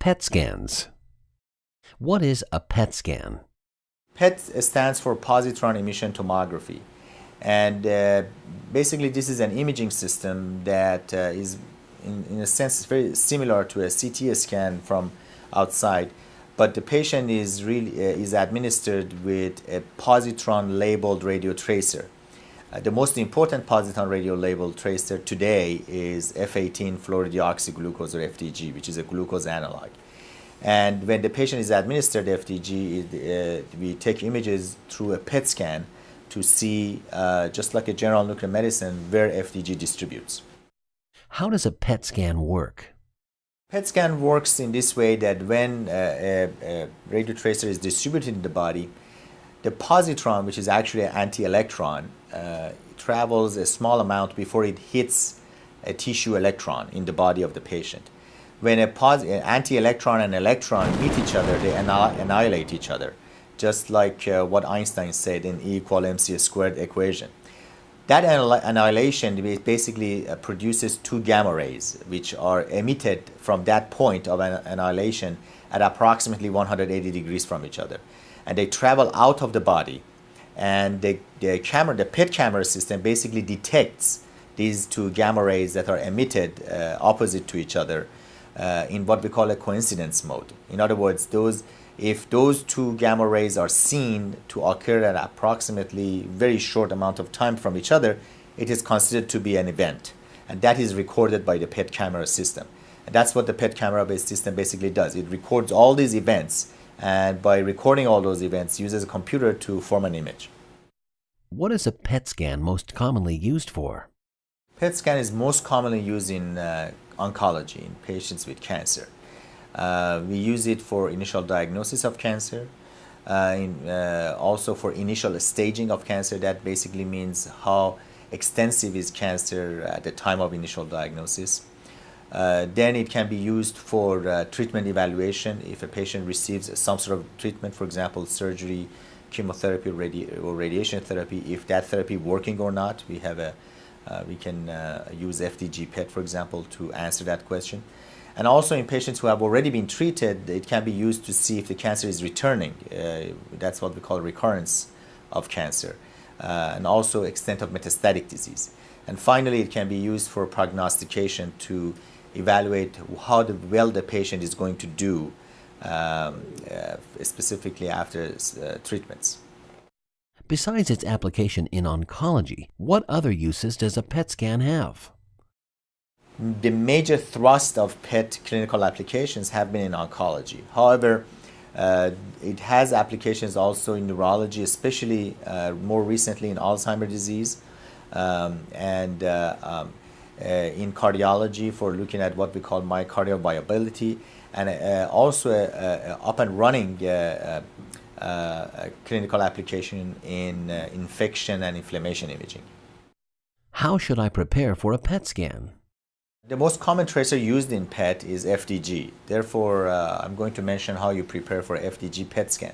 PET scans. What is a PET scan? PET stands for positron emission tomography. And basically this is an imaging system that is in a sense very similar to a CT scan from outside, but the patient is administered with a positron labeled radio tracer. The most important positron radio labeled tracer today is F18 fluorodeoxyglucose or FDG, which is a glucose analog. And when the patient is administered FDG, we take images through a PET scan to see, just like a general nuclear medicine, where FDG distributes. How does a PET scan work? PET scan works in this way that when a radio tracer is distributed in the body, the positron, which is actually an anti-electron, travels a small amount before it hits a tissue electron in the body of the patient. When an anti-electron and electron meet each other, they annihilate each other, just like what Einstein said in E equal mc squared equation. That annihilation basically produces two gamma rays, which are emitted from that point of annihilation at approximately 180 degrees from each other. And they travel out of the body, and the PET camera system basically detects these two gamma rays that are emitted opposite to each other in what we call a coincidence mode. In other words, if those two gamma rays are seen to occur at approximately very short amount of time from each other, it is considered to be an event, and that is recorded by the PET camera system. And that's what the PET camera-based system basically does. It records all these events, and by recording all those events, uses a computer to form an image. What is a PET scan most commonly used for? PET scan is most commonly used in oncology, in patients with cancer. We use it for initial diagnosis of cancer, also for initial staging of cancer. That basically means how extensive is cancer at the time of initial diagnosis. Then it can be used for treatment evaluation if a patient receives some sort of treatment, for example, surgery, chemotherapy, or radiation therapy. If that therapy working or not, we can use FDG PET, for example, to answer that question. And also in patients who have already been treated, it can be used to see if the cancer is returning. That's what we call recurrence of cancer, and also extent of metastatic disease. And finally, it can be used for prognostication to evaluate how well the patient is going to do, specifically after treatments. Besides its application in oncology, what other uses does a PET scan have? The major thrust of PET clinical applications have been in oncology. However, it has applications also in neurology, especially more recently in Alzheimer's disease, and in cardiology for looking at what we call myocardial viability, and also up and running clinical application in infection and inflammation imaging. How should I prepare for a PET scan? The most common tracer used in PET is FDG. Therefore, I'm going to mention how you prepare for FDG PET scan.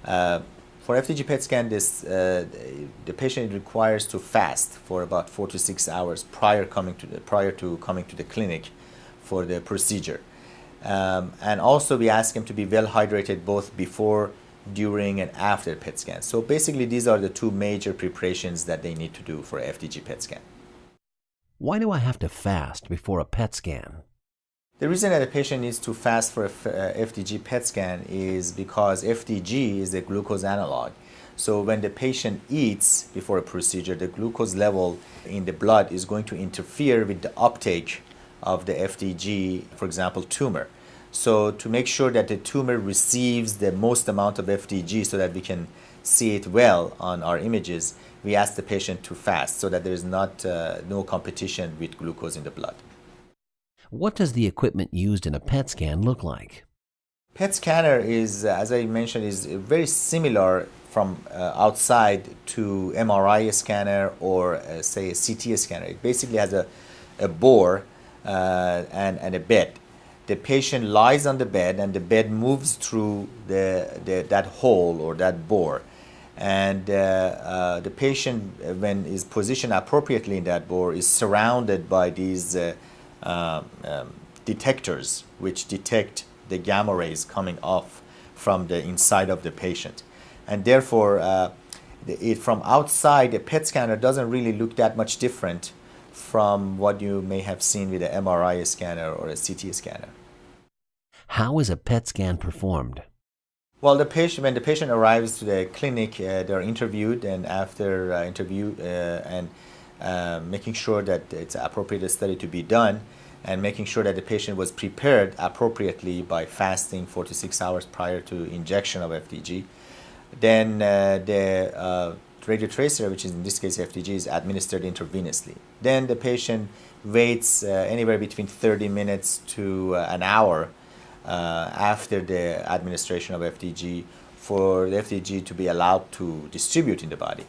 For FDG PET scan, the patient requires to fast for about 4 to 6 hours prior to coming to the clinic for the procedure. And also, we ask him to be well hydrated both before, during, and after PET scan. So basically, these are the two major preparations that they need to do for FDG PET scan. Why do I have to fast before a PET scan? The reason that a patient needs to fast for a FDG PET scan is because FDG is a glucose analog. So when the patient eats before a procedure, the glucose level in the blood is going to interfere with the uptake of the FDG, for example, tumor. So to make sure that the tumor receives the most amount of FDG so that we can see it well on our images, we ask the patient to fast so that there is no competition with glucose in the blood. What does the equipment used in a PET scan look like? PET scanner is, as I mentioned, is very similar from outside to MRI scanner or say a CT scanner. It basically has a bore and a bed. The patient lies on the bed and the bed moves through that hole or that bore. And the patient, when is positioned appropriately in that bore, is surrounded by these detectors which detect the gamma rays coming off from the inside of the patient. And therefore, from outside, a PET scanner doesn't really look that much different from what you may have seen with an MRI scanner or a CT scanner. How is a PET scan performed? Well, when the patient arrives to the clinic, they're interviewed, and after interview and making sure that it's an appropriate study to be done, and making sure that the patient was prepared appropriately by fasting 4 to 6 hours prior to injection of FDG, then the radiotracer, which is in this case FDG, is administered intravenously. Then the patient waits anywhere between 30 minutes to an hour after the administration of FDG for the FDG to be allowed to distribute in the body.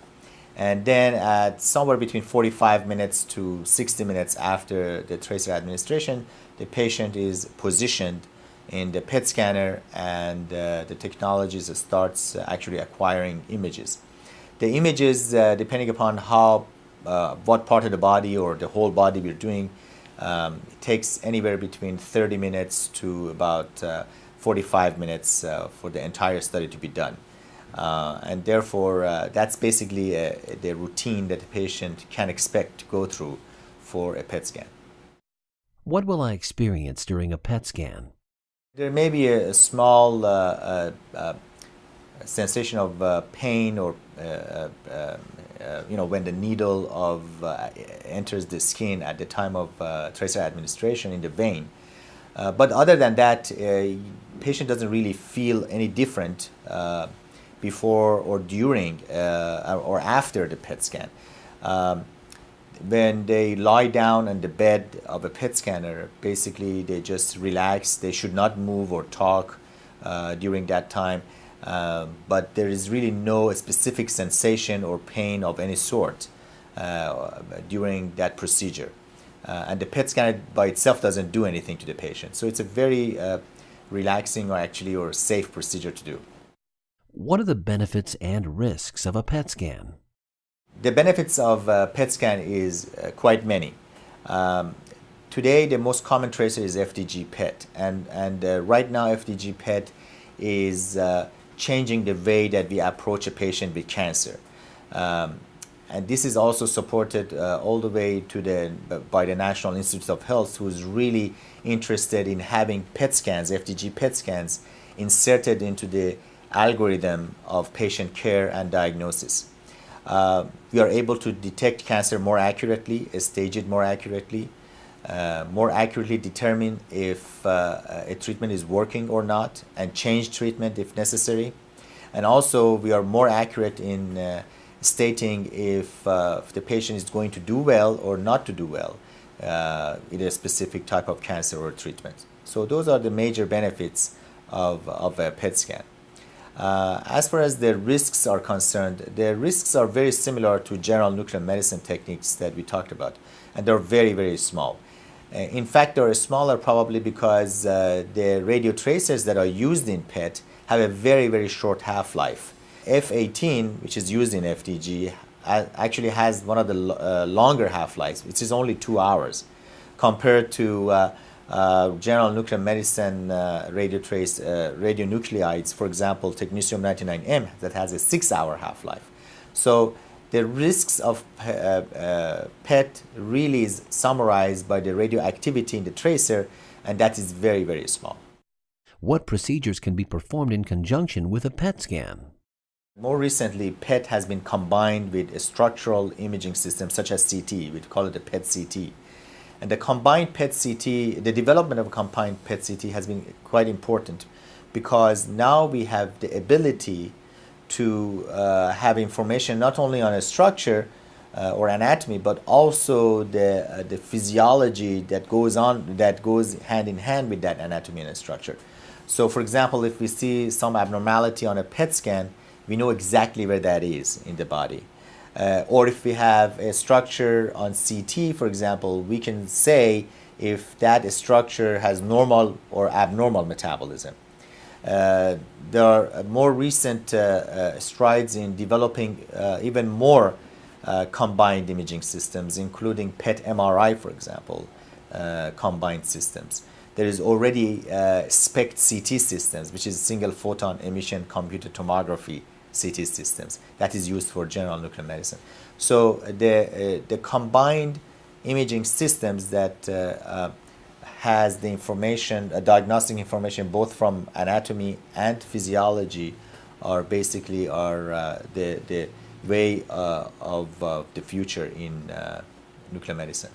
And then at somewhere between 45 minutes to 60 minutes after the tracer administration, the patient is positioned in the PET scanner, and the technology starts actually acquiring images. The images, depending upon what part of the body or the whole body we're doing, it takes anywhere between 30 minutes to about 45 minutes for the entire study to be done. And therefore, that's basically the routine that the patient can expect to go through for a PET scan. What will I experience during a PET scan? There may be a small sensation of pain, or when the needle enters the skin at the time of tracer administration in the vein. But other than that, patient doesn't really feel any different before or during or after the PET scan. When they lie down on the bed of a PET scanner, basically they just relax. They should not move or talk during that time. But there is really no specific sensation or pain of any sort during that procedure. And the PET scanner by itself doesn't do anything to the patient. So it's a very relaxing or safe procedure to do. What are the benefits and risks of a PET scan? The benefits of PET scan is quite many. Today, the most common tracer is FDG PET, and right now FDG PET is changing the way that we approach a patient with cancer. And this is also supported all the way by the National Institute of Health, who is really interested in having PET scans, FDG PET scans, inserted into the algorithm of patient care and diagnosis. We are able to detect cancer more accurately, stage it more accurately determine if a treatment is working or not, and change treatment if necessary. And also we are more accurate in stating if the patient is going to do well or not to do well in a specific type of cancer or treatment. So those are the major benefits of a PET scan. As far as the risks are concerned, the risks are very similar to general nuclear medicine techniques that we talked about, and they're very, very small. In fact, they're smaller probably because the radio tracers that are used in PET have a very, very short half-life. F18, which is used in FDG, actually has one of the longer half-lives, which is only 2 hours, compared to general nuclear medicine radionuclides, for example, technetium-99m, that has a 6-hour half-life. So the risks of PET really is summarized by the radioactivity in the tracer, and that is very, very small. What procedures can be performed in conjunction with a PET scan? More recently, PET has been combined with a structural imaging system such as CT. We call it a PET-CT. And the combined PET-CT, the development of a combined PET-CT has been quite important, because now we have the ability to have information not only on a structure or anatomy, but also the physiology that goes hand in hand with that anatomy and structure. So for example, if we see some abnormality on a PET scan, we know exactly where that is in the body. Or if we have a structure on CT, for example, we can say if that structure has normal or abnormal metabolism. There are more recent strides in developing even more combined imaging systems, including PET MRI, for example, combined systems there is already SPECT CT systems, which is single photon emission computed tomography CT systems that is used for general nuclear medicine. So the combined imaging systems that has the information, diagnostic information both from anatomy and physiology are basically the way of the future in nuclear medicine.